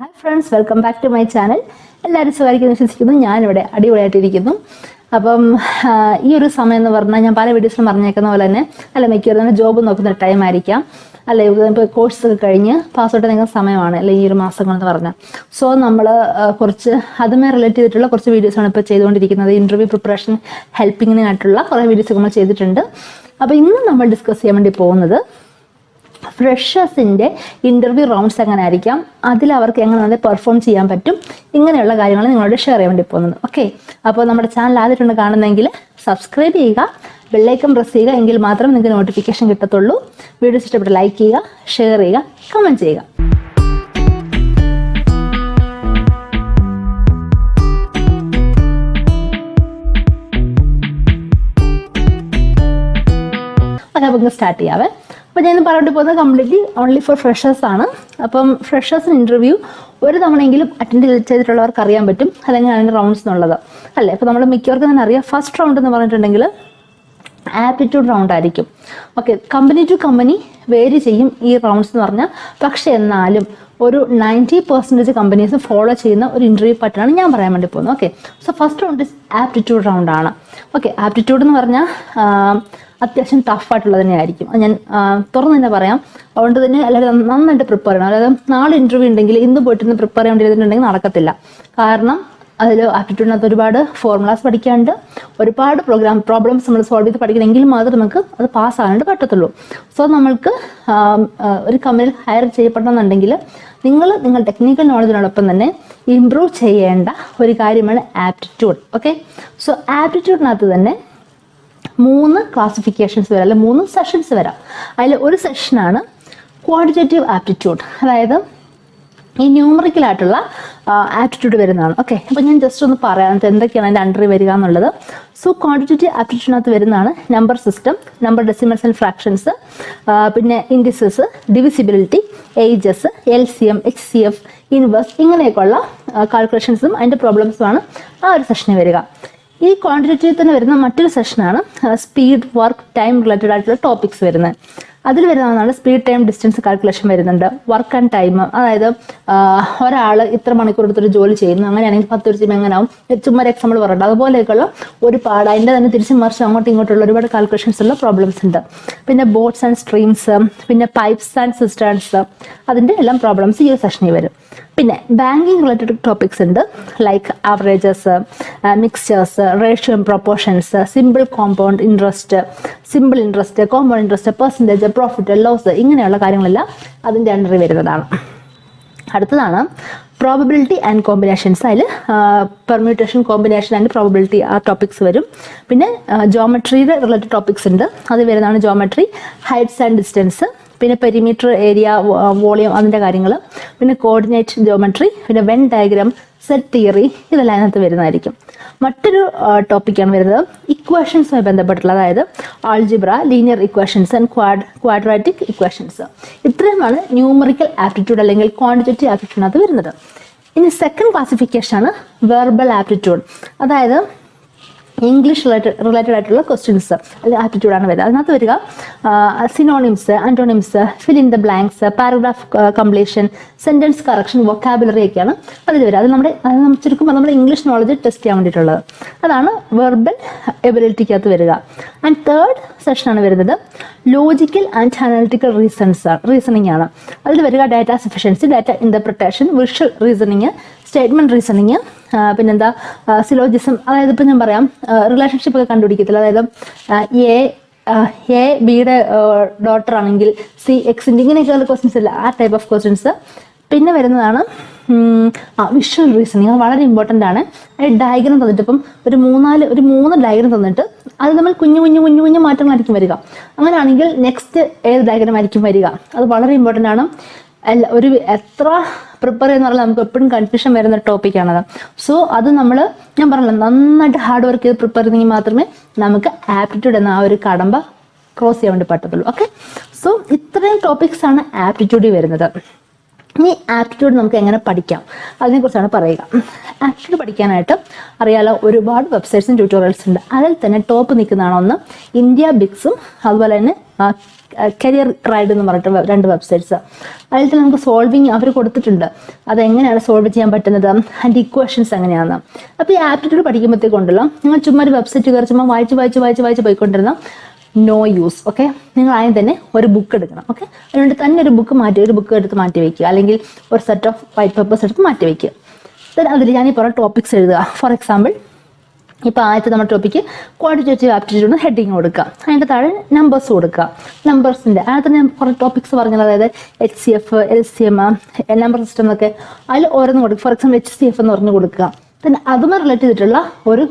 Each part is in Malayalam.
Hi friends, welcome back to my channel. എല്ലാവരും സുഖമായിരിക്കുന്നു വിശ്വസിക്കുന്നു. ഞാനിവിടെ അടിപൊളിയായിട്ടിരിക്കുന്നു. അപ്പം ഈ ഒരു സമയം എന്ന് പറഞ്ഞാൽ ഞാൻ പല വീഡിയോസിലും പറഞ്ഞേക്കുന്ന പോലെ തന്നെ മിക്കവാറും ജോബ് നോക്കുന്ന ടൈം ആയിരിക്കാം, ഇപ്പോൾ കോഴ്സ് ഒക്കെ കഴിഞ്ഞ് പാസ്ഔട്ട് നിൽക്കുന്ന സമയമാണ്, ഈ ഒരു മാസങ്ങൾ എന്ന് പറഞ്ഞാൽ. സോ നമ്മൾ കുറച്ച് അതുമായി റിലേറ്റ് ചെയ്തിട്ടുള്ള കുറച്ച് വീഡിയോസാണ് ഇപ്പോൾ ചെയ്തുകൊണ്ടിരിക്കുന്നത്. ഇൻ്റർവ്യൂ പ്രിപ്പറേഷൻ ഹെൽപ്പിങ്ങിനായിട്ടുള്ള കുറേ വീഡിയോസ് നമ്മൾ ചെയ്തിട്ടുണ്ട്. അപ്പോൾ ഇന്ന് നമ്മൾ ഡിസ്കസ് ചെയ്യാൻ വേണ്ടി പോകുന്നത് ഫ്രഷേഴ്സിൻ്റെ ഇൻ്റർവ്യൂ റൗണ്ട്സ് എങ്ങനെ ആയിരിക്കാം, അതിൽ അവർക്ക് എങ്ങനെ പെർഫോം ചെയ്യാൻ പറ്റും, ഇങ്ങനെയുള്ള കാര്യങ്ങൾ നിങ്ങളോട് ഷെയർ ചെയ്യാൻ വേണ്ടി പോകുന്നത്. ഓക്കെ, അപ്പോൾ നമ്മുടെ ചാനൽ ആദ്യമായിട്ടുണ്ട് കാണുന്നതെങ്കിൽ സബ്സ്ക്രൈബ് ചെയ്യുക, ബെല്ലൈക്കൺ പ്രസ് ചെയ്യുക, എങ്കിൽ മാത്രം നിങ്ങൾക്ക് നോട്ടിഫിക്കേഷൻ കിട്ടത്തുള്ളൂ. വീഡിയോസ് ഇഷ്ടപ്പെട്ട് ലൈക്ക് ചെയ്യുക, ഷെയർ ചെയ്യുക, കമൻറ്റ് ചെയ്യുക. അത് നമുക്ക് സ്റ്റാർട്ട് ചെയ്യാവേ. അപ്പോൾ ഞാൻ പറഞ്ഞിട്ട് പോകുന്നത് കംപ്ലീറ്റ്ലി ഓൺലി ഫോർ ഫ്രഷേഴ്സ് ആണ്. അപ്പം ഫ്രഷേഴ്സിന് ഇൻ്റർവ്യൂ ഒരു തവണയെങ്കിലും അറ്റൻഡ് ചെയ്തിട്ടുള്ളവർക്ക് അറിയാൻ പറ്റും അതെങ്ങനെയാണ് റൗണ്ട്സ് എന്നുള്ളത്, അല്ലേ? അപ്പോൾ നമ്മൾ മിക്കവർക്കും തന്നെ അറിയാം, ഫസ്റ്റ് റൗണ്ട് എന്ന് പറഞ്ഞിട്ടുണ്ടെങ്കിൽ ആപ്റ്റിറ്റ്യൂഡ് റൗണ്ട് ആയിരിക്കും. Okay, company to company vary ചെയ്യും ഈ റൗണ്ട്സ് എന്ന് പറഞ്ഞാൽ. പക്ഷേ എന്നാലും ഒരു 90% കമ്പനീസ് ഫോളോ ചെയ്യുന്ന ഒരു ഇൻ്റർവ്യൂ പാറ്റേണാണ് ഞാൻ പറയാൻ വേണ്ടി പോകുന്നത്. Okay, so first round aptitude റൗണ്ടാണ്. ഓക്കെ, ആപ്റ്റിറ്റ്യൂഡ് എന്ന് പറഞ്ഞാൽ അത്യാവശ്യം ടഫായിട്ടുള്ളത് തന്നെ ആയിരിക്കും. ഞാൻ തുറന്ന് തന്നെ പറയാം. അതുകൊണ്ട് തന്നെ എല്ലാവരും നന്നായിട്ട് പ്രിപ്പയർ ചെയ്യണം. അതായത് നാളെ ഇൻ്റർവ്യൂ ഉണ്ടെങ്കിൽ ഇന്ന് പോയിട്ട് പ്രിപ്പയർ ചെയ്യാൻ വേണ്ടിയിട്ടുണ്ടെങ്കിൽ നടക്കത്തില്ല. കാരണം അതിൽ ആപ്റ്റിറ്റ്യൂഡിനകത്ത് ഒരുപാട് ഫോർമുലാസ് പഠിക്കാണ്ട്, ഒരുപാട് പ്രോബ്ലംസ് നമ്മൾ സോൾവ് ചെയ്ത് പഠിക്കണമെങ്കിൽ മാത്രമേ നമുക്ക് അത് പാസ്സാകാനായിട്ട് പറ്റത്തുള്ളൂ. സോ നമ്മൾക്ക് ഒരു കമ്പനിയിൽ ഹയർ ചെയ്യപ്പെടണമെന്നുണ്ടെങ്കിൽ നിങ്ങൾ ടെക്നിക്കൽ നോളജിനോടൊപ്പം തന്നെ ഇംപ്രൂവ് ചെയ്യേണ്ട ഒരു കാര്യമാണ് ആപ്റ്റിറ്റ്യൂഡ്. ഓക്കെ, സോ ആപ്റ്റിറ്റ്യൂഡിനകത്ത് തന്നെ 3 ക്ലാസിഫിക്കേഷൻസ് വരാം, അല്ലെങ്കിൽ 3 സെഷൻസ് വരാം. അതിൽ ഒരു സെഷനാണ് ക്വാണ്ടിറ്റേറ്റീവ് ആപ്റ്റിറ്റ്യൂഡ്, അതായത് ഈ ന്യൂമറിക്കലായിട്ടുള്ള ആപ്റ്റിറ്റ്യൂഡ് വരുന്നതാണ്. ഓക്കെ, അപ്പോൾ ഞാൻ ജസ്റ്റ് ഒന്ന് പറയാം എന്തൊക്കെയാണ് അതിൻ്റെ അണ്ടറിൽ വരിക എന്നുള്ളത്. സോ ക്വാണ്ടിറ്റേറ്റീവ് ആപ്റ്റിറ്റ്യൂഡിനകത്ത് വരുന്നതാണ് number system, number decimals and fractions, പിന്നെ indices, divisibility, ages, LCM, HCF, inverse, ഇങ്ങനെയൊക്കെയുള്ള കാൽക്കുലേഷൻസും അതിൻ്റെ പ്രോബ്ലംസുമാണ് ആ ഒരു സെഷനിൽ വരിക. ഈ ക്വാണ്ടിറ്റേറ്റീവ് തന്നെ വരുന്ന മറ്റൊരു സെഷനാണ് സ്പീഡ്, വർക്ക്, ടൈം റിലേറ്റഡ് ആയിട്ടുള്ള ടോപ്പിക്സ് വരുന്നത്. അതിൽ വരുന്നതാണ് സ്പീഡ്, ടൈം, ഡിസ്റ്റൻസ് കാൽക്കുലേഷൻ വരുന്നുണ്ട്, വർക്ക് ആൻഡ് ടൈം. അതായത് ഒരാൾ ഇത്ര മണിക്കൂർ എടുത്തൊരു ജോലി ചെയ്യുന്നു, അങ്ങനെയാണെങ്കിൽ 10 ദിവസം എങ്ങനെയാവും, ചുമ്മാ ഒരു എക്സാമ്പിൾ പറയുന്നുണ്ട്. അതുപോലെയൊക്കെയുള്ള ഒരുപാട് അതിൻ്റെ തന്നെ തിരിച്ചും മറിച്ചും അങ്ങോട്ടും ഇങ്ങോട്ടുള്ള ഒരുപാട് കാൽക്കുലേഷൻസ് ഉള്ള പ്രോബ്ലംസ് ഉണ്ട്. പിന്നെ ബോട്ട്സ് ആൻഡ് സ്ട്രീംസ്, പിന്നെ പൈപ്സ് ആൻഡ് സിസ്റ്റേൺസ്, അതിൻ്റെ എല്ലാം പ്രോബ്ലംസ് ഈ ഒരു സെഷനിൽ വരും. പിന്നെ ബാങ്കിങ് റിലേറ്റഡ് ടോപ്പിക്സ് ഉണ്ട്, like averages, mixtures, ratio and proportions, simple compound interest, simple interest, compound interest, percentage, profit, loss, ഇങ്ങനെയുള്ള കാര്യങ്ങളെല്ലാം അതിൻ്റെ അണ്ടറിൽ വരുന്നതാണ്. അടുത്തതാണ് പ്രോബബിലിറ്റി ആൻഡ് കോമ്പിനേഷൻസ്. അതിൽ പെർമ്യൂട്ടേഷൻ, കോമ്പിനേഷൻ ആൻഡ് പ്രോബബിലിറ്റി ആ ടോപ്പിക്സ് വരും. പിന്നെ ജോമെട്രിയുടെ റിലേറ്റഡ് ടോപ്പിക്സ് ഉണ്ട്, അത് വരുന്നതാണ് ജോമെട്രി, ഹൈറ്റ്സ് ആൻഡ് ഡിസ്റ്റൻസ്, പിന്നെ പെരിമീറ്റർ, ഏരിയ, വോളിയം, അതിൻ്റെ കാര്യങ്ങൾ, പിന്നെ കോർഡിനേറ്റ് ജോമെട്രി, പിന്നെ വെൻ ഡയഗ്രാം, സെറ്റ് തിയറി, ഇതെല്ലാം അതിനകത്ത് വരുന്നതായിരിക്കും. മറ്റൊരു ടോപ്പിക്കാണ് വരുന്നത് ഇക്വേഷൻസുമായി ബന്ധപ്പെട്ടുള്ള, അതായത് algebra, linear equations and quadratic equations. ഇത്രയുമാണ് ന്യൂമറിക്കൽ ആപ്റ്റിറ്റ്യൂഡ് അല്ലെങ്കിൽ ക്വാണ്ടിറ്റേറ്റീവ് ആപ്റ്റിറ്റ്യൂഡിനകത്ത് വരുന്നത്. ഇനി സെക്കൻഡ് ക്ലാസിഫിക്കേഷനാണ് വെർബൽ ആപ്റ്റിറ്റ്യൂഡ്, അതായത് ഇംഗ്ലീഷ് റിലേറ്റഡ് ആയിട്ടുള്ള ക്വസ്റ്റ്യൻസ് അല്ലെങ്കിൽ ആപ്റ്റിറ്റ്യൂഡാണ് വരുന്നത്. അതിനകത്ത് വരിക synonyms, antonyms, fill in the blanks, paragraph completion, sentence correction, vocabulary ഒക്കെയാണ് അതിൽ വരിക. അത് ചുരുക്കുമ്പോൾ നമ്മുടെ ഇംഗ്ലീഷ് നോളജ് ടെസ്റ്റ് ചെയ്യാൻ വേണ്ടിയിട്ടുള്ളത്. അതാണ് വെർബൽ എബിലിറ്റിക്കകത്ത് വരിക. ആൻഡ് തേർഡ് സെഷനാണ് വരുന്നത് ലോജിക്കൽ ആൻഡ് അനാലിറ്റിക്കൽ റീസണിങ് ആണ്. അതിൽ വരിക data sufficiency, data interpretation, visual reasoning, statement reasoning, പിന്നെന്താ സിലോജിസം. അതായത് ഇപ്പം ഞാൻ പറയാം, റിലേഷൻഷിപ്പ് ഒക്കെ കണ്ടുപിടിക്കത്തില്ല. അതായത് എ ബിയുടെ ഡോട്ടർ ആണെങ്കിൽ സി എക്സിൻ്റെ, ഇങ്ങനെയൊക്കെയുള്ള ക്വസ്റ്റ്യൻസ് ഇല്ല, ആ ടൈപ്പ് ഓഫ് ക്വസ്റ്റ്യൻസ്. പിന്നെ വരുന്നതാണ് വിഷ്വൽ റീസണിങ്, അത് വളരെ ഇമ്പോർട്ടൻ്റ് ആണ്. ഡയഗ്രം തന്നിട്ട് ഇപ്പം ഒരു 3 ഡയഗ്രം തന്നിട്ട് അത് നമ്മൾ കുഞ്ഞു മാറ്റങ്ങളായിരിക്കും വരിക. അങ്ങനെയാണെങ്കിൽ നെക്സ്റ്റ് ഏത് ഡയഗ്രം ആയിരിക്കും വരിക, അത് വളരെ ഇമ്പോർട്ടൻ്റ് ആണ്. എത്ര പ്രിപ്പയർ ചെയ്യുന്ന പറഞ്ഞാൽ നമുക്ക് എപ്പോഴും കൺഫ്യൂഷൻ വരുന്ന ടോപ്പിക്കാണത്. സോ അത് ഞാൻ പറഞ്ഞല്ലോ, നന്നായിട്ട് ഹാർഡ് വർക്ക് ചെയ്ത് പ്രിപ്പയർ ചെയ്തെങ്കിൽ മാത്രമേ നമുക്ക് ആപ്റ്റിറ്റ്യൂഡ് എന്ന ആ ഒരു കടമ്പ ക്രോസ് ചെയ്യാൻ വേണ്ടി പറ്റത്തുള്ളൂ. ഓക്കെ, സോ ഇത്രയും ടോപ്പിക്സ് ആണ് ആപ്റ്റിറ്റ്യൂഡിൽ വരുന്നത്. ഇനി ആപ്റ്റിറ്റ്യൂഡ് നമുക്ക് എങ്ങനെ പഠിക്കാം അതിനെക്കുറിച്ചാണ് പറയുക. ആപ്റ്റിറ്റ്യൂഡ് പഠിക്കാനായിട്ട് അറിയാലോ, ഒരുപാട് വെബ്സൈറ്റ്സും ട്യൂട്ടോറിയൽസ് ഉണ്ട്. അതിൽ തന്നെ ടോപ്പ് നിൽക്കുന്നതാണ് ഒന്ന് ഇന്ത്യ ബിക്സും അതുപോലെ തന്നെ കരിയർ റൈഡ് എന്ന് പറഞ്ഞിട്ട് 2 വെബ്സൈറ്റ്സ്. അതിൽ തന്നെ നമുക്ക് സോൾവിങ് അവർ കൊടുത്തിട്ടുണ്ട്, അതെങ്ങനെയാണ് സോൾവ് ചെയ്യാൻ പറ്റുന്നത്, അതിൻ്റെ ഇക്വേഷൻസ് എങ്ങനെയാണ്. അപ്പോൾ ഈ ആപ്റ്റിറ്റ്യൂഡ് പഠിക്കുമ്പോഴത്തേക്കുണ്ടല്ലോ നിങ്ങൾ ചുമ്മാ ഒരു വെബ്സൈറ്റ് കയറി ചുമ്മാ വായിച്ച് പോയിക്കൊണ്ടിരുന്ന നോ യൂസ്. ഓക്കെ, നിങ്ങൾ ആദ്യം തന്നെ ഒരു ബുക്ക് എടുക്കണം. ഓക്കെ, അതുകൊണ്ട് തന്നെ ഒരു ബുക്ക് എടുത്ത് മാറ്റി വയ്ക്കുക, അല്ലെങ്കിൽ ഒരു സെറ്റ് ഓഫ് വൈറ്റ് പേപ്പേഴ്സ് എടുത്ത് മാറ്റി വയ്ക്കുക. അതിൽ ഞാൻ ഈ പറഞ്ഞ ടോപ്പിക്സ് എഴുതുക. ഫോർ എക്സാമ്പിൾ, ഇപ്പോൾ ആദ്യത്തെ നമ്മുടെ ടോപ്പിക്ക് ക്വാണ്ടിറ്റേറ്റീവ് ആപ്റ്റിറ്റ്യൂഡ് ഹെഡിങ് കൊടുക്കുക, അതിൻ്റെ താഴെ നമ്പേഴ്സ് കൊടുക്കുക. നമ്പേഴ്സിൻ്റെ അതിനകത്ത് ഞാൻ കുറേ ടോപ്പിക്സ് പറഞ്ഞത്, അതായത് HCF, LCM, നമ്പർ സിസ്റ്റം എന്നൊക്കെ അതിൽ ഓരോന്ന് കൊടുക്കുക. ഫോർ എക്സാമ്പിൾ HCF എന്ന് പറഞ്ഞ് കൊടുക്കുക. പിന്നെ അതുമായി റിലേറ്റ് ചെയ്തിട്ടുള്ള ഒരു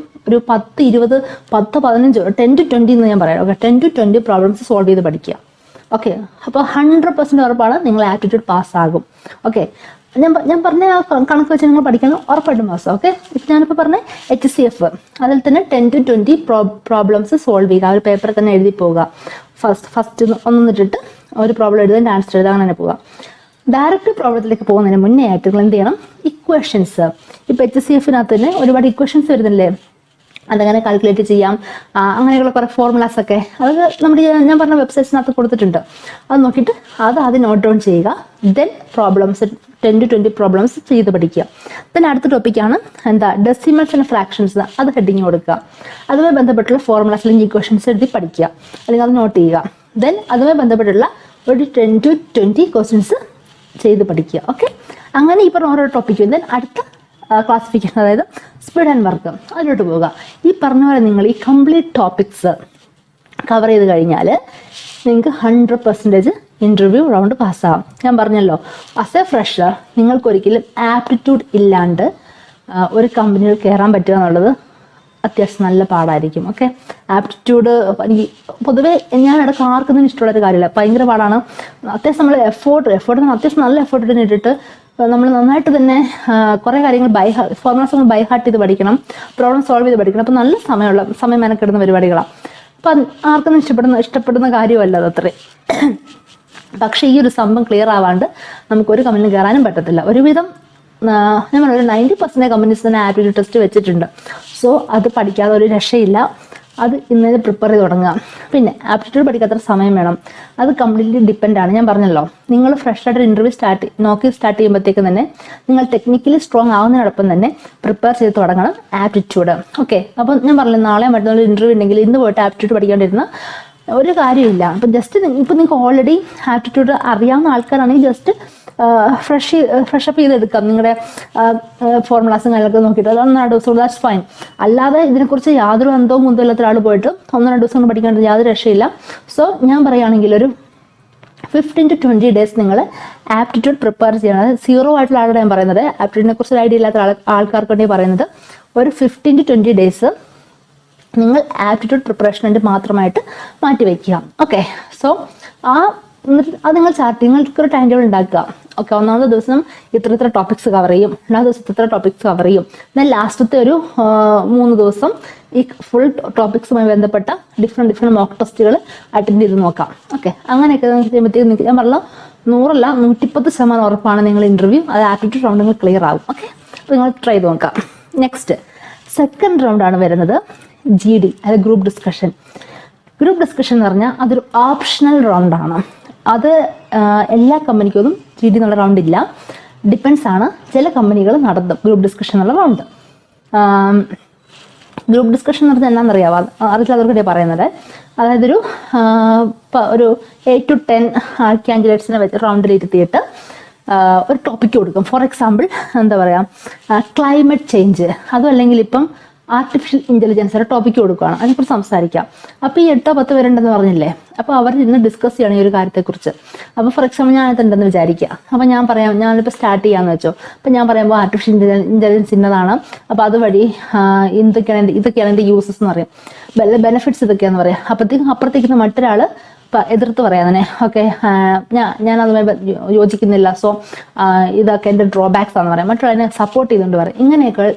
10, 20, 10, 15, 10 to 20 എന്ന് ഞാൻ പറയാം. ഓക്കെ, 10 to 20 പ്രോബ്ലംസ് സോൾവ് ചെയ്ത് പഠിക്കുക. ഓക്കെ, അപ്പോൾ 100% ഉറപ്പാണ് നിങ്ങൾ ആപ്റ്റിറ്റ്യൂഡ് പാസ്സാകും. ഓക്കെ, ഞാൻ പറഞ്ഞ ആ കണക്ക് വെച്ച് നിങ്ങൾ പഠിക്കണം, ഉറപ്പായിട്ടും പാസ്സാകും. ഓക്കെ, ഇപ്പം ഞാനിപ്പോൾ പറഞ്ഞ HCF, അതിൽ തന്നെ 10 to 20 പ്രോബ്ലംസ് സോൾവ് ചെയ്യുക. ആ ഒരു പേപ്പറിൽ തന്നെ എഴുതി പോവുക. ഫസ്റ്റ് ഒന്നിട്ടിട്ട് ഒരു പ്രോബ്ലം എഴുതാൻ ആൻസർ എഴുതാൻ അങ്ങനെ പോവുക. ഡയറക്റ്റ് പ്രോബ്ലത്തിലേക്ക് പോകുന്നതിന് മുന്നേ ആയിട്ട് നിങ്ങൾ എന്ത് ചെയ്യണം, ഇക്വേഷൻസ്. ഇപ്പോൾ HCFനകത്ത് തന്നെ ഒരുപാട് ഇക്വേഷൻസ് വരുന്നില്ലേ, അതങ്ങനെ കാൽക്കുലേറ്റ് ചെയ്യാം, അങ്ങനെയുള്ള കുറേ ഫോർമുലാസ് ഒക്കെ അത് നമ്മുടെ ഞാൻ പറഞ്ഞ വെബ്സൈറ്റ്സിനകത്ത് കൊടുത്തിട്ടുണ്ട്. അത് നോക്കിയിട്ട് അത് നോട്ട് ഡൗൺ ചെയ്യുക. ദെൻ പ്രോബ്ലംസ് 10 to 20 പ്രോബ്ലംസ് ചെയ്ത് പഠിക്കുക. ദെൻ അടുത്ത ടോപ്പിക്കാണ് ഡെസിമൽസ് ആൻഡ് ഫ്രാക്ഷൻസ്. അത് ഹെഡിങ് കൊടുക്കുക. അതുമായി ബന്ധപ്പെട്ടുള്ള ഫോർമുലാസ് അല്ലെങ്കിൽ ഇക്വേഷൻസ് എഴുതി പഠിക്കുക, അല്ലെങ്കിൽ അത് നോട്ട് ചെയ്യുക. ദെൻ അതുമായി ബന്ധപ്പെട്ടുള്ള ഒരു 10 to 20 ക്വസ്റ്റ്യൻസ് ചെയ്ത് പഠിക്കുക. ഓക്കെ, അങ്ങനെ ഈ പറഞ്ഞ ഓരോ ടോപ്പിക്കും. ദെൻ അടുത്ത ക്ലാസിഫിക്കേഷൻ, അതായത് സ്പീഡ് ആൻഡ് വർക്ക്, അതിലോട്ട് പോവുക. ഈ പറഞ്ഞ പോലെ നിങ്ങൾ ഈ കംപ്ലീറ്റ് ടോപ്പിക്സ് കവർ ചെയ്ത് കഴിഞ്ഞാൽ നിങ്ങൾക്ക് 100% ഇൻ്റർവ്യൂ റൗണ്ട് പാസ്സാകാം. ഞാൻ പറഞ്ഞല്ലോ, ആസ് എ ഫ്രഷർ നിങ്ങൾക്കൊരിക്കലും ആപ്റ്റിറ്റ്യൂഡ് ഇല്ലാണ്ട് ഒരു കമ്പനിയിൽ കയറാൻ പറ്റുക എന്നുള്ളത് അത്യാവശ്യം നല്ല പാടായിരിക്കും. ഓക്കെ, ആപ്റ്റിറ്റ്യൂഡ് എനിക്ക് പൊതുവേ ഞാൻ ഇടയ്ക്ക് ആർക്കൊന്നും ഇഷ്ടമുള്ളൊരു കാര്യമില്ല, ഭയങ്കര പാടാണ്. അത്യാവശ്യം നമ്മൾ എഫേർട്ട് അത്യാവശ്യം നല്ല എഫേർട്ട് തന്നെ ഇട്ടിട്ട് നമ്മൾ നന്നായിട്ട് തന്നെ കുറേ കാര്യങ്ങൾ ഫോർമുലാസ് ബൈ ഹാർട്ട് ചെയ്ത് പഠിക്കണം, പ്രോബ്ലം സോൾവ് ചെയ്ത് പഠിക്കണം. അപ്പോൾ നല്ല സമയം മെനക്കെടുന്ന പരിപാടികളാണ്. അപ്പം ആർക്കൊന്നും ഇഷ്ടപ്പെടുന്ന കാര്യമല്ല അതത്രേ. പക്ഷേ ഈ ഒരു സംഭവം ക്ലിയർ ആവാണ്ട് നമുക്കൊരു കമ്പനിയിൽ കയറാനും പറ്റത്തില്ല. ഒരുവിധം ഞാൻ പറഞ്ഞ 90% കമ്പനീസ് തന്നെ ആപ്റ്റിറ്റ്യൂഡ് ടെസ്റ്റ് വെച്ചിട്ടുണ്ട്. സോ അത് പഠിക്കാതെ ഒരു രക്ഷയില്ല. അത് ഇന്നലെ പ്രിപ്പയർ ചെയ്ത് തുടങ്ങുക. പിന്നെ ആപ്റ്റിറ്റ്യൂഡ് പഠിക്കാത്ത സമയം വേണം, അത് കംപ്ലീറ്റ്ലി ഡിപ്പെൻഡാണ്. ഞാൻ പറഞ്ഞല്ലോ, നിങ്ങൾ ഫ്രഷ് ആയിട്ട് ഇൻ്റർവ്യൂ സ്റ്റാർട്ട് ചെയ്യുമ്പോഴത്തേക്കും തന്നെ നിങ്ങൾ ടെക്നിക്കലി സ്ട്രോങ് ആവുന്നതിനോടൊപ്പം തന്നെ പ്രിപ്പയർ ചെയ്ത് തുടങ്ങണം ആപ്റ്റിറ്റ്യൂഡ്. ഓക്കെ, അപ്പം ഞാൻ പറഞ്ഞില്ല, നാളെ മറ്റന്നാൾ ഇൻ്റർവ്യൂ ഉണ്ടെങ്കിൽ ഇന്ന് പോയിട്ട് ആപ്റ്റിറ്റ്യൂഡ് പഠിക്കാണ്ടിരുന്ന ഒരു കാര്യമില്ല. അപ്പം ജസ്റ്റ് ഇപ്പം നിങ്ങൾക്ക് ഓൾറെഡി ആപ്റ്റിറ്റ്യൂഡ് അറിയാവുന്ന ആൾക്കാരാണെങ്കിൽ ജസ്റ്റ് ഫ്രഷപ്പ് ചെയ്തെടുക്കാം. നിങ്ങളുടെ ഫോർമുലാസും കാര്യങ്ങളൊക്കെ നോക്കിയിട്ട് 1-2 ദിവസം ദാറ്റ്സ് ഫൈൻ. അല്ലാതെ ഇതിനെക്കുറിച്ച് യാതൊരു കുന്തവും ഇല്ലാത്ത ഒരാൾ പോയിട്ട് 1-2 ദിവസം കൊണ്ട് പഠിക്കേണ്ടത് യാതൊരു രക്ഷയില്ല. സോ ഞാൻ പറയുകയാണെങ്കിൽ ഒരു 15 to 20 ഡേയ്സ് നിങ്ങൾ ആപ്റ്റിറ്റ്യൂഡ് പ്രിപ്പയർ ചെയ്യണം. അതായത് 0 ആയിട്ടുള്ള ആളുടെ ഞാൻ പറയുന്നത്, ആപ്റ്റിറ്റ്യൂഡിനെ കുറിച്ച് ഒരു ഐഡിയ ഇല്ലാത്ത ആൾക്കാർക്ക് വേണ്ടി പറയുന്നത്, ഒരു 15 to 20 ഡേയ്സ് നിങ്ങൾ ആപ്റ്റിറ്റ്യൂഡ് പ്രിപ്പറേഷന് വേണ്ടി മാത്രമായിട്ട് മാറ്റി വയ്ക്കുക. ഓക്കെ, സോ അത് നിങ്ങൾ നിങ്ങൾക്കൊരു ടൈം ടേബിൾ ഉണ്ടാക്കുക. ഓക്കെ, ഒന്നാമത്തെ ദിവസം ഇത്ര ടോപ്പിക്സ് കവർ ചെയ്യും, രണ്ടാമത്തെ ദിവസം ഇത്ര ടോപ്പിക്സ് കവർ ചെയ്യും. എന്നാൽ ലാസ്റ്റത്തെ ഒരു 3 ദിവസം ഈ ഫുൾ ടോപ്പിക്സുമായി ബന്ധപ്പെട്ട ഡിഫറെൻറ്റ് മോക്ക് ടെസ്റ്റുകൾ അറ്റൻഡ് ചെയ്ത് നോക്കാം. ഓക്കെ, അങ്ങനെയൊക്കെ ചെയ്യുമ്പോഴത്തേക്ക് ഞാൻ പറഞ്ഞ 110% ഉറപ്പാണ് നിങ്ങൾ ഇൻ്റർവ്യൂ അത് ആപ്റ്റിറ്റ്യൂഡ് റൗണ്ട് നിങ്ങൾ ക്ലിയർ ആകും. ഓക്കെ, അപ്പോൾ നിങ്ങൾ ട്രൈ ചെയ്ത് നോക്കാം. നെക്സ്റ്റ് സെക്കൻഡ് റൗണ്ടാണ് വരുന്നത്, GD അതായത് ഗ്രൂപ്പ് ഡിസ്കഷൻ. ഗ്രൂപ്പ് ഡിസ്കഷൻ എന്ന് പറഞ്ഞാൽ അതൊരു ഓപ്ഷണൽ റൗണ്ടാണ്. അത് എല്ലാ കമ്പനിക്കൊന്നും GD എന്നുള്ള റൗണ്ട് ഇല്ല, ഡിപ്പെൻസ് ആണ്. ചില കമ്പനികൾ നടത്തും ഗ്രൂപ്പ് ഡിസ്കഷൻ എന്നുള്ള റൗണ്ട്. ഗ്രൂപ്പ് ഡിസ്കഷൻ എന്ന് പറഞ്ഞാൽ എന്നാണെന്നറിയാമോ, അറിയില്ലാത്തവർക്കിടെ പറയുന്നത്, അതായത് ഒരു 8 to 10 കാൻഡിഡേറ്റ്സിനെ വെച്ച് റൗണ്ടിൽ ഇരുത്തിയിട്ട് ഒരു ടോപ്പിക്ക് കൊടുക്കും. ഫോർ എക്സാമ്പിൾ എന്താ പറയുക, ക്ലൈമറ്റ് ചേഞ്ച്, അതും അല്ലെങ്കിൽ ഇപ്പം ആർട്ടിഫിഷ്യൽ ഇൻ്റലിജൻസ് ഒരു ടോപ്പിക്ക് കൊടുക്കുകയാണ്, അതിനെക്കുറിച്ച് സംസാരിക്കാം. അപ്പോൾ ഈ 8-10 പേരുണ്ടെന്ന് പറഞ്ഞില്ലേ, അപ്പോൾ അവർ ഇന്ന് ഡിസ്കസ് ചെയ്യണം ഈ ഒരു കാര്യത്തെക്കുറിച്ച്. അപ്പോൾ ഫോർ എക്സാമ്പിൾ ഞാനിതുണ്ടെന്ന് വിചാരിക്കുക. അപ്പോൾ ഞാൻ പറയാം, ഞാനിപ്പോൾ സ്റ്റാർട്ട് ചെയ്യാമെന്ന് വെച്ചോ. അപ്പോൾ ഞാൻ പറയുമ്പോൾ ആർട്ടിഫിഷ്യൽ ഇൻ്റലിജൻസ് ഇന്നതാണ്, അപ്പോൾ അതുവഴി ഇതൊക്കെയാണ് എൻ്റെ യൂസസ് എന്ന് പറയും, ബെനിഫിറ്റ്സ് ഇതൊക്കെയാണെന്ന് പറയാം. അപ്പുറത്തേക്ക് മറ്റൊരാൾ എതിർത്ത് പറയാം അതിനെ. ഓക്കെ, ഞാൻ അതുമായി യോജിക്കുന്നില്ല, സോ ഇതൊക്കെ എൻ്റെ ഡ്രോബാക്സ് ആണെന്ന് പറയാം. മറ്റൊരാളിനെ സപ്പോർട്ട് ചെയ്തുകൊണ്ട് പറയും. ഇങ്ങനെയൊക്കെ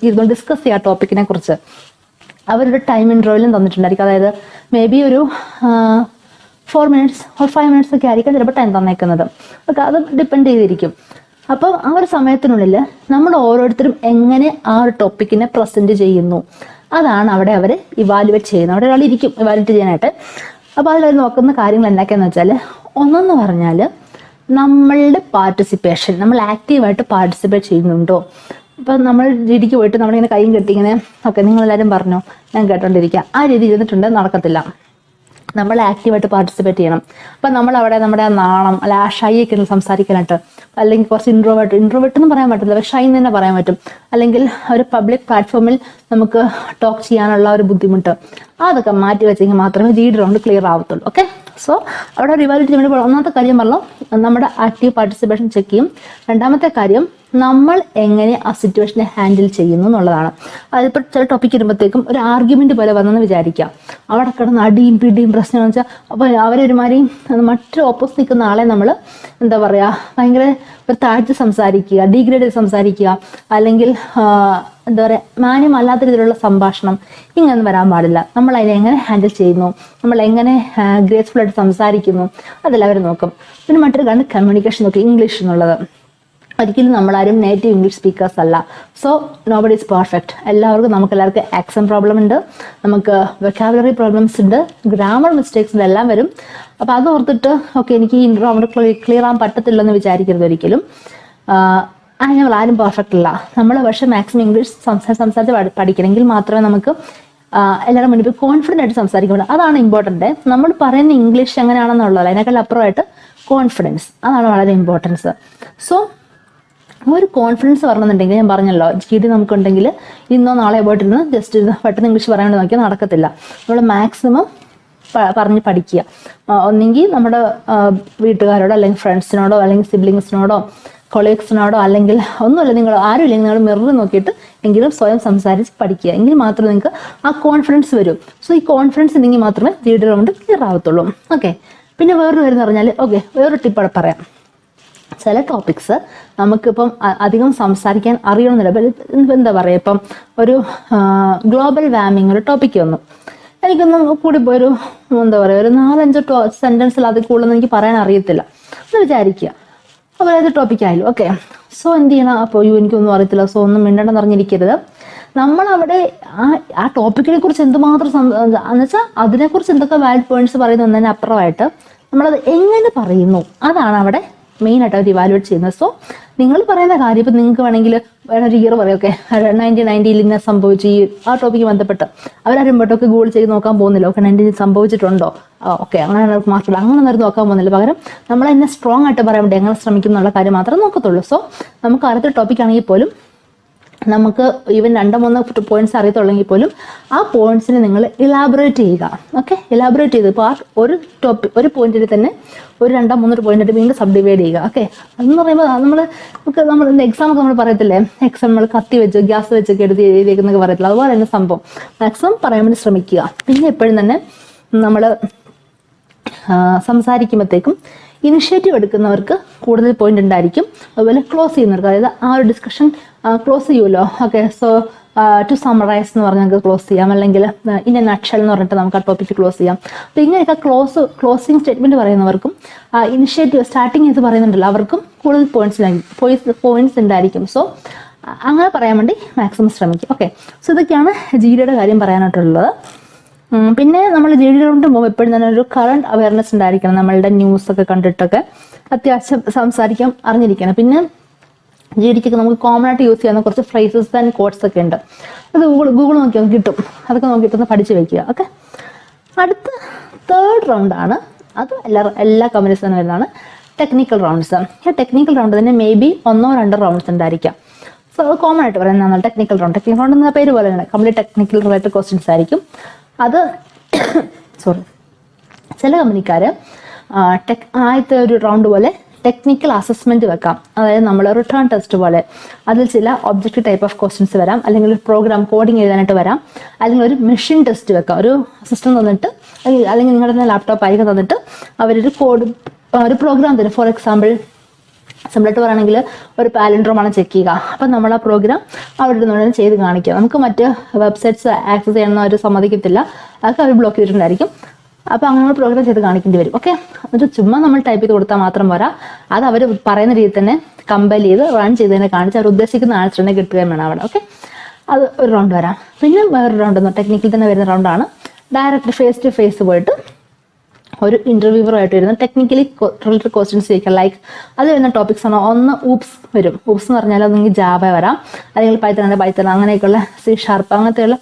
ഇരുന്ന് ഡിസ്കസ് ചെയ്യുക ടോപ്പിക്കിനെ കുറിച്ച്. അവരുടെ ടൈം ഇൻ്റർവെല്ലും തന്നിട്ടുണ്ടായിരിക്കും, അതായത് മേ ബി ഒരു 4 minutes or 5 minutes ഒക്കെ ആയിരിക്കും ചിലപ്പോൾ ടൈം തന്നേക്കുന്നത്. ഓക്കെ, അത് ഡിപ്പെൻഡ് ചെയ്തിരിക്കും. അപ്പം ആ ഒരു സമയത്തിനുള്ളിൽ നമ്മൾ ഓരോരുത്തരും എങ്ങനെ ആ ഒരു ടോപ്പിക്കിനെ പ്രസൻറ്റ് ചെയ്യുന്നു, അതാണ് അവിടെ അവർ ഇവാലുവേറ്റ് ചെയ്യുന്നത്. അവിടെ ഒരാൾ ഇരിക്കും ഇവാലുവേറ്റ് ചെയ്യാനായിട്ട്. അപ്പോൾ അതിലവർ നോക്കുന്ന കാര്യങ്ങൾ എന്തൊക്കെയാണെന്ന് വെച്ചാൽ, ഒന്നെന്ന് പറഞ്ഞാൽ നമ്മളുടെ പാർട്ടിസിപ്പേഷൻ, നമ്മൾ ആക്റ്റീവായിട്ട് പാർട്ടിസിപ്പേറ്റ് ചെയ്യുന്നുണ്ടോ. ഇപ്പം നമ്മൾ ജിഡിക്ക് പോയിട്ട് നമ്മളിങ്ങനെ കൈയും കെട്ടി ഇങ്ങനെ ഓക്കെ നിങ്ങളെല്ലാവരും പറഞ്ഞോ ഞാൻ കേട്ടോണ്ടിരിക്കുക, ആ രീതി ചെയ്തിട്ടുണ്ട് നടക്കത്തില്ല. നമ്മൾ ആക്റ്റീവായിട്ട് പാർട്ടിസിപ്പേറ്റ് ചെയ്യണം. അപ്പം നമ്മളവിടെ നമ്മുടെ ആ നാണം അല്ല ആ ഷൈ ഒക്കെ സംസാരിക്കാനായിട്ട്, അല്ലെങ്കിൽ കുറച്ച് ഇൻട്രോവേർട്ട് എന്ന് പറയാൻ പറ്റില്ല, പക്ഷെ ഷൈ എന്ന് തന്നെ പറയാൻ പറ്റും. അല്ലെങ്കിൽ ഒരു പബ്ലിക് പ്ലാറ്റ്ഫോമിൽ നമുക്ക് ടോക്ക് ചെയ്യാനുള്ള ഒരു ബുദ്ധിമുട്ട്, അതൊക്കെ മാറ്റി വെച്ചെങ്കിൽ മാത്രമേ GD റൗണ്ട് ക്ലിയർ ആവത്തുള്ളൂ. ഓക്കെ, സോ അവിടെ റിവാലുവേറ്റ് ചെയ്യുമ്പോൾ ഒന്നാമത്തെ കാര്യം പറഞ്ഞു നമ്മുടെ ആക്റ്റീവ് പാർട്ടിസിപ്പേഷൻ ചെക്ക് ചെയ്യും. രണ്ടാമത്തെ കാര്യം നമ്മൾ എങ്ങനെ ആ സിറ്റുവേഷനെ ഹാൻഡിൽ ചെയ്യുന്നു എന്നുള്ളതാണ്. അതിപ്പോൾ ചില ടോപ്പിക്ക് വരുമ്പോഴത്തേക്കും ഒരു ആർഗ്യുമെന്റ് പോലെ വന്നെന്ന് വിചാരിക്കാം, അവിടെ കിടന്ന് അടിയും പിടിയും പ്രശ്നമെന്ന് വെച്ചാൽ അപ്പോൾ അവരൊരുമാതിരി മറ്റൊരു ഓപ്പോസിറ്റ് നിൽക്കുന്ന ആളെ നമ്മൾ എന്താ പറയുക ഭയങ്കര ഒരു താഴ്ത്തി സംസാരിക്കുക, ഡീഗ്രേഡ് ചെയ്ത് സംസാരിക്കുക, അല്ലെങ്കിൽ എന്താ പറയുക മാന്യമല്ലാത്ത രീതിയിലുള്ള സംഭാഷണം, ഇങ്ങനൊന്നും വരാൻ പാടില്ല. നമ്മൾ അതിനെ എങ്ങനെ ഹാൻഡിൽ ചെയ്യുന്നു, നമ്മൾ എങ്ങനെ ഗ്രേസ്ഫുൾ ആയിട്ട് സംസാരിക്കുന്നു, അതെല്ലാം അവർ നോക്കും. പിന്നെ മറ്റൊരു കാര്യം കമ്മ്യൂണിക്കേഷൻ നോക്കി, ഇംഗ്ലീഷ് എന്നുള്ളത് ഒരിക്കലും നമ്മളാരും നേറ്റീവ് ഇംഗ്ലീഷ് സ്പീക്കേഴ്സ് അല്ല. So nobody is perfect. നമുക്കെല്ലാവർക്കും ആക്സന്റ് പ്രോബ്ലം ഉണ്ട്, നമുക്ക് വൊക്കാബുലറി പ്രോബ്ലംസ് ഉണ്ട്, ഗ്രാമർ മിസ്റ്റേക്സ് എല്ലാം വരും. അപ്പോൾ അത് ഓർത്തിട്ട് ഓക്കെ എനിക്ക് ഈ റൗണ്ട് ക്ലിയർ ആകാൻ പറ്റത്തില്ലെന്ന് വിചാരിക്കരുത് ഒരിക്കലും. ഞങ്ങൾ ആരും പെർഫെക്റ്റ് അല്ല. നമ്മൾ പക്ഷേ മാക്സിമം ഇംഗ്ലീഷ് സംസാരിച്ച് പഠിക്കണമെങ്കിൽ മാത്രമേ നമുക്ക് എല്ലാവരും മുന്നിൽ കോൺഫിഡൻ്റ് ആയിട്ട് സംസാരിക്കാൻ പറ്റും. അതാണ് ഇമ്പോർട്ടൻ്റ്. നമ്മൾ പറയുന്ന ഇംഗ്ലീഷ് എങ്ങനെയാണെന്നുള്ളത് അതിനേക്കാൾ അപ്പുറമായിട്ട് കോൺഫിഡൻസ്, അതാണ് വളരെ ഇമ്പോർട്ടൻസ്. സോ ഒരു കോൺഫിഡൻസ് വരണമെന്നുണ്ടെങ്കിൽ ഞാൻ പറഞ്ഞല്ലോ GD നമുക്കുണ്ടെങ്കിൽ ഇന്നോ നാളെ പോയിട്ടിരുന്ന് ജസ്റ്റ് പെട്ടെന്ന് ഇംഗ്ലീഷ് പറയാൻ വേണ്ടി നോക്കിയാൽ നടക്കത്തില്ല. നമ്മൾ മാക്സിമം പറഞ്ഞ് പഠിക്കുക. ഒന്നെങ്കിൽ നമ്മുടെ വീട്ടുകാരോടോ അല്ലെങ്കിൽ ഫ്രണ്ട്സിനോടോ അല്ലെങ്കിൽ സിബ്ലിങ്സിനോടോ കൊളീഗ്സിനോടോ അല്ലെങ്കിൽ ഒന്നുമില്ല നിങ്ങൾ ആരും ഇല്ലെങ്കിൽ നിങ്ങൾ മിറർ നോക്കിയിട്ട് എങ്കിലും സ്വയം സംസാരിച്ച് പഠിക്കുക. എങ്കിൽ മാത്രമേ നിങ്ങൾക്ക് ആ കോൺഫിഡൻസ് വരും. സോ ഈ കോൺഫിഡൻസ് ഉണ്ടെങ്കിൽ മാത്രമേ GD റൗണ്ട് ക്ലിയർ ആവത്തുള്ളൂ. ഓക്കെ, പിന്നെ വേറൊരു കാര്യം എന്ന് പറഞ്ഞാൽ വേറൊരു ടിപ്പ് അവിടെ പറയാം. ചില ടോപ്പിക്സ് നമുക്കിപ്പം അധികം സംസാരിക്കാൻ അറിയണമെന്നില്ല. എന്താ പറയുക, ഇപ്പം ഒരു ഗ്ലോബൽ വാർമിംഗ് ഒരു ടോപ്പിക്ക് വന്നു, എനിക്കൊന്നും കൂടിപ്പോയൊരു എന്താ പറയുക ഒരു 4-5 സെൻറ്റൻസിൽ അതിൽ കൂടുതലൊന്നും എനിക്ക് പറയാൻ അറിയത്തില്ല എന്ന് വിചാരിക്കുക. അപ്പോൾ ഏത് ടോപ്പിക്കായാലും ഓക്കെ. സോ എന്ത് ചെയ്യണം, അപ്പോൾ എനിക്കൊന്നും അറിയത്തില്ല, സോ ഒന്നും മിണ്ടണ്ടെന്ന് അറിഞ്ഞിരിക്കരുത്. നമ്മളവിടെ ആ ടോപ്പിക്കിനെ കുറിച്ച് എന്തുമാത്രം എന്നുവെച്ചാൽ അതിനെക്കുറിച്ച് എന്തൊക്കെ വാലിഡ് പോയിന്റ്സ് പറയുന്നു എന്നതിന് അപ്പുറമായിട്ട് നമ്മളത് എങ്ങനെ പറയുന്നു അതാണ് അവിടെ മെയിനായിട്ട് അവർ ഇവാലുവേറ്റ് ചെയ്യുന്നത്. സോ നിങ്ങൾ പറയുന്ന കാര്യം ഇപ്പം നിങ്ങൾക്ക് വേണമെങ്കിൽ വേറൊരു ഇയർ പറയും ഓക്കെ 1990 ഇന്ന സംഭവിച്ചു, ഈ ആ ടോപ്പിക്ക് ബന്ധപ്പെട്ട് അവരാരും പെട്ടൊക്കെ ഗൂഗിൾ ചെയ്ത് നോക്കാൻ പോകുന്നില്ല. ഓക്കെ 19 സംഭവിച്ചിട്ടുണ്ടോ, ഓക്കെ അങ്ങനെ മാർക്കില്ല, അങ്ങനെ നേരം നോക്കാൻ പോകുന്നില്ല. പകരം നമ്മൾ എന്നെ സ്ട്രോങ് ആയിട്ട് പറയാൻ വേണ്ടി എങ്ങനെ ശ്രമിക്കും എന്നുള്ള കാര്യം മാത്രമേ നോക്കത്തുള്ളൂ. സോ നമുക്ക് അടുത്ത ടോപ്പിക് ആണെങ്കിൽ പോലും നമുക്ക് ഈവൻ 2-3 പോയിന്റ്സ് അറിയത്തുള്ളെങ്കിൽ പോലും ആ പോയിന്റ്സിനെ നിങ്ങൾ ഇലാബറേറ്റ് ചെയ്യുക. ഓക്കെ, ഇലാബറേറ്റ് ചെയ്ത് ഇപ്പോൾ ഒരു പോയിന്റിൽ തന്നെ ഒരു 2-3 പോയിന്റ് വീണ്ടും സബ് ഡിവൈഡ് ചെയ്യുക. ഓക്കെ, അതെന്ന് പറയുമ്പോൾ നമ്മൾ എക്സാം ഒക്കെ നമ്മൾ പറയത്തില്ലേ, എക്സാം നമ്മൾ കത്തി വെച്ച് ഗ്യാസ് വെച്ചൊക്കെ എടുത്ത് എഴുതിയേക്കുന്നൊക്കെ പറയത്തില്ല, അതുപോലെ തന്നെ സംഭവം മാക്സിമം പറയാൻ വേണ്ടി ശ്രമിക്കുക. പിന്നെ എപ്പോഴും തന്നെ നമ്മൾ സംസാരിക്കുമ്പോഴത്തേക്കും ഇനിഷ്യേറ്റീവ് എടുക്കുന്നവർക്ക് കൂടുതൽ പോയിന്റ് ഉണ്ടായിരിക്കും. അതുപോലെ ക്ലോസ് ചെയ്യുന്നവർക്ക്, അതായത് ആ ഒരു ഡിസ്കഷൻ ക്ലോസ് ചെയ്യുമല്ലോ. ഓക്കെ, സോ ടു സമ്മറൈസ് എന്ന് പറഞ്ഞ് നമുക്ക് ക്ലോസ് ചെയ്യാം, അല്ലെങ്കിൽ ഇൻ എ നട്ട്ഷെൽ എന്ന് പറഞ്ഞിട്ട് നമുക്ക് ആ ടോപ്പിക്ക് ക്ലോസ് ചെയ്യാം. അപ്പോൾ ഇങ്ങനെയൊക്കെ ക്ലോസിങ് സ്റ്റേറ്റ്മെന്റ് പറയുന്നവർക്കും ഇനിഷ്യേറ്റീവ് സ്റ്റാർട്ടിങ് ചെയ്ത് പറയുന്നുണ്ടല്ലോ അവർക്കും കൂടുതൽ പോയിന്റ്സ് ഉണ്ടായിരിക്കും. സോ അങ്ങനെ പറയാൻ വേണ്ടി മാക്സിമം ശ്രമിക്കും. ഓക്കെ, സോ ഇതൊക്കെയാണ് GDയുടെ കാര്യം പറയാനായിട്ടുള്ളത്. പിന്നെ നമ്മൾ GD റൗണ്ട് പോകുമ്പോൾ എപ്പോഴും തന്നെ ഒരു കറണ്ട് അവയർനെസ് ഉണ്ടായിരിക്കണം. നമ്മളുടെ ന്യൂസൊക്കെ കണ്ടിട്ടൊക്കെ അത്യാവശ്യം സംസാരിക്കാൻ അറിഞ്ഞിരിക്കണം. പിന്നെ GDക്കൊക്കെ നമുക്ക് കോമൺ ആയിട്ട് യൂസ് ചെയ്യുന്ന കുറച്ച് ഫ്രേസസ് ആൻഡ് കോഡ്സ് ഒക്കെ ഉണ്ട്. അത് ഗൂഗിൾ നോക്കിയാൽ കിട്ടും, അതൊക്കെ നോക്കിയിട്ടൊന്ന് പഠിച്ച് വയ്ക്കുക. ഓക്കെ, അടുത്ത 3rd റൗണ്ടാണ്. അത് എല്ലാ കമ്പനീസിനും വരുന്നതാണ് ടെക്നിക്കൽ റൗണ്ട്സ്. ഈ ടെക്നിക്കൽ റൗണ്ട് തന്നെ മേ ബി 1-2 റൗണ്ട്സ് ഉണ്ടായിരിക്കാം. സോ അത് കോമൺ ആയിട്ട് പറയുന്നതാണ് ടെക്നിക്കൽ റൗണ്ട്. ടെക്നിക്കൽ റൗണ്ട് എന്ന പേര് പോലെ തന്നെ കംപ്ലീറ്റ് ടെക്നിക്കൽ റിലേറ്റഡ് ക്വസ്റ്റ്യൻസ് ആയിരിക്കും. അത് ചില കമ്പനിക്കാർ ആദ്യത്തെ ഒരു റൗണ്ട് പോലെ ടെക്നിക്കൽ അസസ്മെന്റ് വെക്കാം. അതായത് നമ്മൾ റിട്ടേൺ ടെസ്റ്റ് പോലെ അതിൽ ചില ഒബ്ജക്റ്റീവ് ടൈപ്പ് ഓഫ് ക്വസ്റ്റ്യൻസ് വരാം, അല്ലെങ്കിൽ ഒരു പ്രോഗ്രാം കോഡിങ് എഴുതാനായിട്ട് വരാം, അല്ലെങ്കിൽ ഒരു മെഷീൻ ടെസ്റ്റ് വെക്കാം. ഒരു സിസ്റ്റം തന്നിട്ട് അല്ലെങ്കിൽ നിങ്ങളുടെ തന്നെ ലാപ്ടോപ്പ് ആയിരിക്കും തന്നിട്ട് അവരൊരു ഒരു പ്രോഗ്രാം തരും. ഫോർ എക്സാമ്പിൾ സിമ്പിളായിട്ട് പറയുകയാണെങ്കിൽ ഒരു പാലൻഡ്രോമാണ് ചെക്ക് ചെയ്യുക. അപ്പം നമ്മൾ ആ പ്രോഗ്രാം അവിടെ നിന്ന് ചെയ്ത് കാണിക്കുക. നമുക്ക് മറ്റ് വെബ്സൈറ്റ്സ് ആക്സസ് ചെയ്യണമെന്ന് അവർ സമ്മതിക്കത്തില്ല, അതൊക്കെ അവർ ബ്ലോക്ക് ചെയ്തിട്ടുണ്ടായിരിക്കും. അപ്പോൾ അങ്ങനെ പ്രോഗ്രാം ചെയ്ത് കാണിക്കേണ്ടി വരും. ഓക്കെ, എന്നിട്ട് ചുമ്മാ നമ്മൾ ടൈപ്പ് ചെയ്ത് കൊടുത്താൽ മാത്രം പോരാ, അത് അവർ പറയുന്ന രീതിയിൽ തന്നെ കമ്പൈൽ ചെയ്ത് റൺ ചെയ്തതിനെ കാണിച്ച് അവർ ഉദ്ദേശിക്കുന്ന ആൻസറിനെ കിട്ടുകയും വേണം അവിടെ. ഓക്കെ, അത് ഒരു റൗണ്ട് വരാം. പിന്നെ വേറൊരു റൗണ്ട് ടെക്നിക്കൽ തന്നെ വരുന്ന റൗണ്ടാണ് ഡയറക്റ്റ് ഫേസ് ടു ഫേസ് പോയിട്ട് ഒരു ഇൻ്റർവ്യൂവറുമായിട്ട് വരുന്ന ടെക്നിക്കലി റിലേറ്റഡ് ക്വസ്റ്റ്യൻസ് ചോദിക്കാം. ലൈക്ക് അത് വരുന്ന ടോപ്പിക്സ് ആണ്. ഒന്ന് ഊപ്സ് വരും. ഊപ്സ് എന്ന് പറഞ്ഞാൽ ഒന്നെങ്കിൽ ജാവ വരാം, അല്ലെങ്കിൽ പൈത്തൺ അങ്ങനെയൊക്കെയുള്ള C# അങ്ങനത്തെയുള്ള.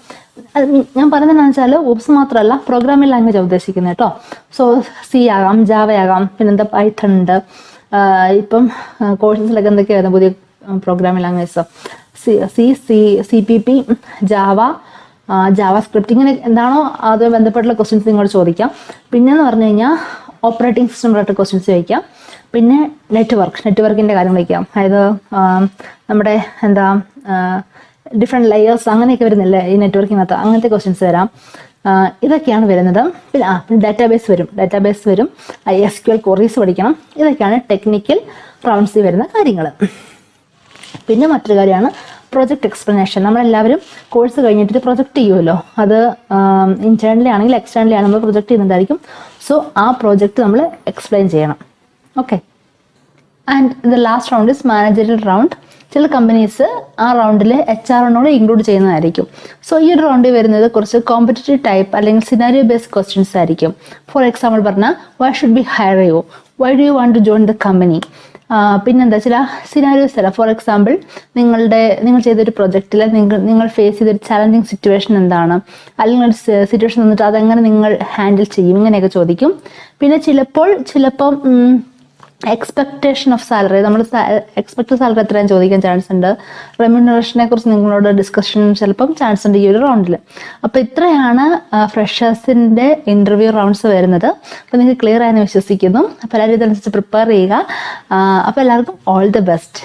ഞാൻ പറയുന്നതെന്ന് വെച്ചാൽ ഊപ്സ് മാത്രമല്ല, പ്രോഗ്രാമിംഗ് ലാംഗ്വേജ് ഉദ്ദേശിക്കുന്നത് കേട്ടോ. സോ C ആകാം, ജാവ ആകാം, പിന്നെന്താ പൈത്തൺ ഉണ്ട്. ഇപ്പം കോഴ്സസിലൊക്കെ എന്തൊക്കെയായിരുന്നു പുതിയ programming language? CPP, Java, Java script, ഇങ്ങനെ എന്താണോ അതുമായി ബന്ധപ്പെട്ടുള്ള ക്വസ്റ്റ്യൻസ് നിങ്ങളോട് ചോദിക്കാം. പിന്നെന്ന് പറഞ്ഞു കഴിഞ്ഞാൽ ഓപ്പറേറ്റിംഗ് സിസ്റ്റം റിലേറ്റഡ് ക്വസ്റ്റ്യൻസ് ചോദിക്കാം. പിന്നെ നെറ്റ്വർക്കിൻ്റെ കാര്യം ചോദിക്കാം. അതായത് നമ്മുടെ എന്താ ഡിഫറെൻറ്റ് ലെയേഴ്സ് അങ്ങനെയൊക്കെ വരുന്നില്ലേ ഈ നെറ്റ്വർക്കിനകത്ത്, അങ്ങനത്തെ ക്വസ്റ്റ്യൻസ് വരാം. ഇതൊക്കെയാണ് വരുന്നത്. പിന്നെ ഡാറ്റാബേസ് വരും, SQL ക്വറീസ് പഠിക്കണം. ഇതൊക്കെയാണ് ടെക്നിക്കൽ റൗണ്ട്സിൽ വരുന്ന കാര്യങ്ങൾ. പിന്നെ മറ്റൊരു കാര്യമാണ് പ്രൊജക്റ്റ് എക്സ്പ്ലനേഷൻ. നമ്മളെല്ലാവരും കോഴ്സ് കഴിഞ്ഞിട്ട് പ്രൊജക്റ്റ് ചെയ്യുമല്ലോ. അത് ഇന്റേണലി ആണെങ്കിൽ എക്സ്റ്റേണലി ആണ് നമ്മൾ പ്രൊജക്റ്റ് ചെയ്യുന്നുണ്ടായിരിക്കും. സോ ആ പ്രോജക്റ്റ് നമ്മൾ എക്സ്പ്ലെയിൻ ചെയ്യണം. Okay. And the last round is managerial round. ചില കമ്പനീസ് ആ റൗണ്ടിൽ HR ഇൻക്ലൂഡ് ചെയ്യുന്നതായിരിക്കും. സോ ഈ ഒരു റൗണ്ടിൽ വരുന്നത് കുറച്ച് കോമ്പറ്റേറ്റീവ് ടൈപ്പ് അല്ലെങ്കിൽ സിനാരിയോ ബേസ്ഡ് ക്വസ്റ്റ്യൻസ് ആയിരിക്കും. ഫോർ എക്സാമ്പിൾ പറഞ്ഞാൽ, why should we hire you, why do you want to join the company. പിന്നെന്താ ചില സിനാരിയോസ് തരാം. ഫോർ എക്സാമ്പിൾ, നിങ്ങൾ ചെയ്തൊരു പ്രൊജക്റ്റിൽ നിങ്ങൾ ഫേസ് ചെയ്തൊരു ചാലഞ്ചിങ് സിറ്റുവേഷൻ എന്താണ്, അല്ലെങ്കിൽ ഒരു സിറ്റുവേഷൻ തന്നിട്ട് അതെങ്ങനെ നിങ്ങൾ ഹാൻഡിൽ ചെയ്യും, ഇങ്ങനെയൊക്കെ ചോദിക്കും. പിന്നെ ചിലപ്പം എക്സ്പെക്ടേഷൻ ഓഫ് സാലറി, നമ്മൾ എക്സ്പെക്ട് സാലറി എത്രയും ചോദിക്കാൻ ചാൻസ് ഉണ്ട്. റെമ്യൂണറേഷനെ കുറിച്ച് നിങ്ങളോട് ഡിസ്കഷൻ ചിലപ്പം ചാൻസ് ഉണ്ട് ഈ ഒരു റൗണ്ടിൽ. അപ്പോൾ ഇത്രയാണ് ഫ്രഷേഴ്സിൻ്റെ ഇൻ്റർവ്യൂ റൗണ്ട്സ് വരുന്നത്. അപ്പോൾ നിങ്ങൾക്ക് ക്ലിയർ ആയെന്ന് വിശ്വസിക്കുന്നു. അപ്പോൾ എല്ലാവരും ഇതനുസരിച്ച് പ്രിപ്പയർ ചെയ്യുക. അപ്പോൾ എല്ലാവർക്കും ഓൾ ദി ബെസ്റ്റ്.